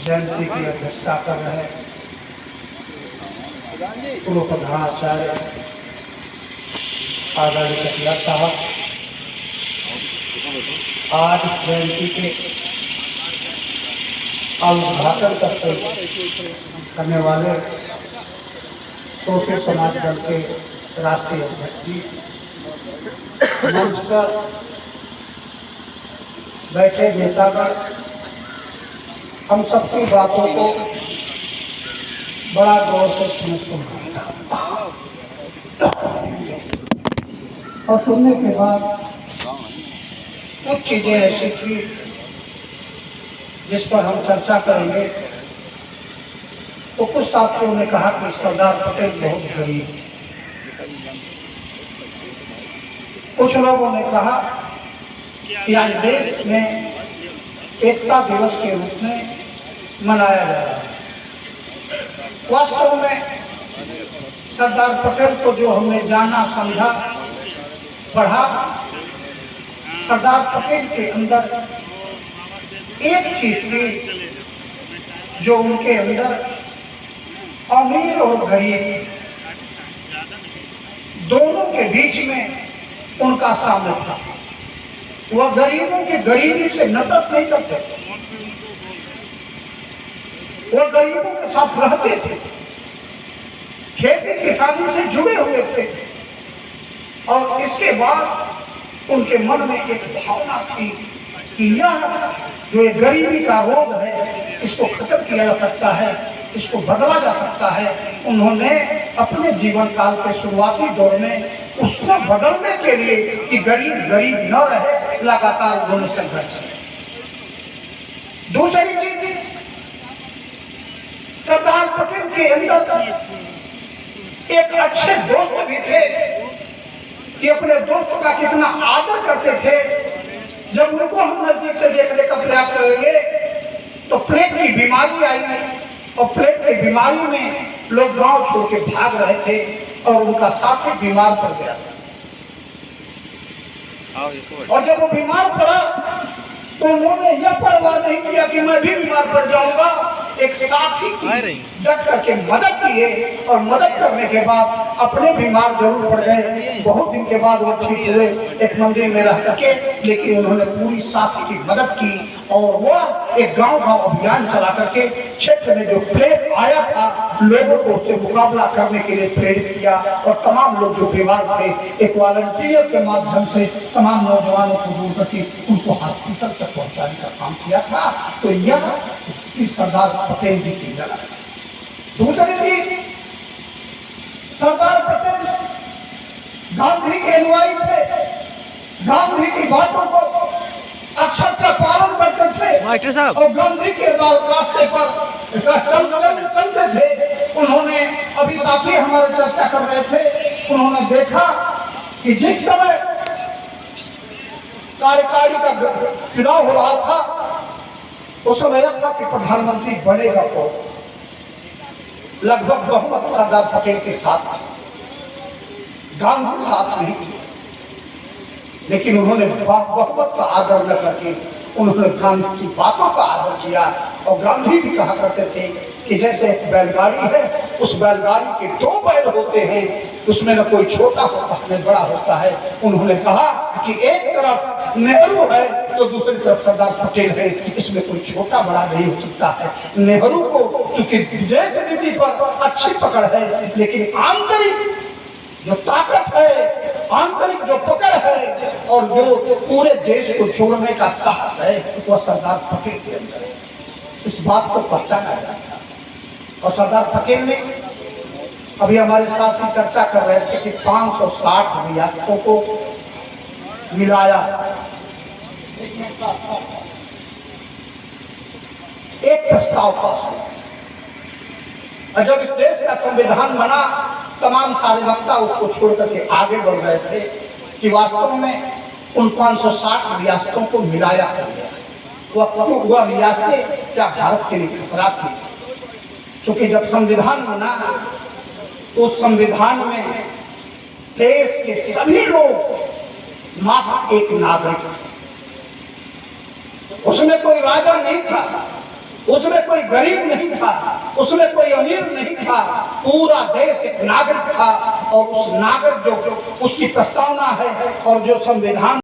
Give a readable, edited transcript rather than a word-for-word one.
जयंती की अध्यक्षता कर रहे पूर्व प्रधानाचार्य आदरणीय कटियार साहब, आज जयंती के उद्घाटन करने वाले सोशल समाज दल के राष्ट्रीय अध्यक्ष जी, मंच पर बैठे नेतागण हम सबकी बातों को बड़ा गौर से सुनते और सुनने के बाद कुछ चीजें ऐसी थी जिस पर हम चर्चा करेंगे। तो कुछ साथियों ने कहा कि सरदार पटेल बहुत गरीब, कुछ लोगों ने कहा कि आज देश में एकता दिवस के रूप में मनाया जा रहा है। वास्तव में सरदार पटेल को जो हमने जाना, समझा, पढ़ा, सरदार पटेल के अंदर एक चीज थी जो उनके अंदर अमीर और गरीब दोनों के बीच में उनका सामना था। वह गरीबों की गरीबी से नफरत नहीं करते, वह गरीबों के साथ रहते थे, खेती किसानी से जुड़े हुए थे। और इसके बाद उनके मन में एक भावना थी कि यह जो ये गरीबी का रोग है, इसको खत्म किया जा सकता है, इसको बदला जा सकता है। उन्होंने अपने जीवन काल के शुरुआती दौर में उसको बदलने के लिए कि गरीब गरीब न रहे, लगातार उन्होंने संघर्ष किया। दूसरी चीज, सरदार पटेल के अंदर एक अच्छे दोस्त भी थे कि अपने दोस्त का कितना आदर करते थे। जब उनको हम नजदीक से देखने का प्रयास करेंगे तो प्लेग की बीमारी आई और प्लेग की बीमारी में लोग गांव छोड़ के भाग रहे थे और उनका साथी बीमार पड़ गया। और जब वो बीमार पड़ा तो उन्होंने यह परवाह नहीं किया कि मैं भी बीमार पड़ जाऊंगा। एक साथी डट करके मदद किए और मदद करने के बाद अपने बीमार जरूर पड़ गए। बहुत दिन के बाद वो ठीक हुए, एक मंदिर में रह सके, लेकिन उन्होंने पूरी साथी की मदद की और वह एक गांव-गांव अभियान चला करके क्षेत्र में जो प्लेग आया था लोगों को उससे मुकाबला करने के लिए प्रेरित किया। और तमाम लोग जो बीमार थे, एक वॉलंटियर के माध्यम से तमाम नौजवानों को दूर करके उनको हॉस्पिटल तक पहुंचाने का काम किया था। तो यह सरदार पटेल जी की जगह। दूसरी चीज, सरदार पटेल गांधी के अनुयायी थे, गांधी की बातों को अक्षर का पालन करते थे और गांधी के रास्ते पर चलते थे। उन्होंने, अभी साथी हमारे चर्चा कर रहे थे, उन्होंने देखा कि जिस समय कार्यकारी का चुनाव हो रहा था उस समय यह था कि प्रधानमंत्री बनेगा तो लगभग बहुमत सरदार पटेल के साथ, गांधी साथ नहीं थे। लेकिन उन्होंने बहुमत का आदर न करके उन्होंने गांधी की बातों का आदर किया। और गांधी भी कहा करते थे कि जैसे एक बैलगाड़ी है, उस बैलगाड़ी के दो बैल होते हैं, उसमें न कोई छोटा होता है न बड़ा होता है। उन्होंने कहा कि एक तरफ नेहरू है तो दूसरी तरफ सरदार पटेल है, इसमें कोई छोटा बड़ा नहीं हो सकता है। नेहरू को चूंकि देश नीति पर अच्छी पकड़ है, लेकिन आंतरिक जो ताकत है, आंतरिक जो पकड़ है और जो पूरे देश को छोड़ने का साहस है, वह सरदार पटेल के अंदर है। इस बात को पहचाना जाता है। और सरदार पटेल ने, अभी हमारे साथ ही चर्चा कर रहे थे कि 560 रियासतों को मिलाया, एक प्रस्ताव पास हुआ। और जब इस देश का संविधान बना, तमाम सारे वक्ता उसको छोड़ करके आगे बढ़ रहे थे कि वास्तव में उन 560 रियासतों को मिलाया कर गया। वह रियासतें क्या भारत के लिए खतरा थी? क्योंकि जब संविधान बना तो संविधान में देश के सभी लोग मात्र एक नागरिक, उसमें कोई वादा नहीं था उसमें कोई गरीब नहीं था, उसमें कोई अमीर नहीं था, पूरा देश एक नागरिक था। और उस नागरिक जो उसकी प्रस्तावना है और जो संविधान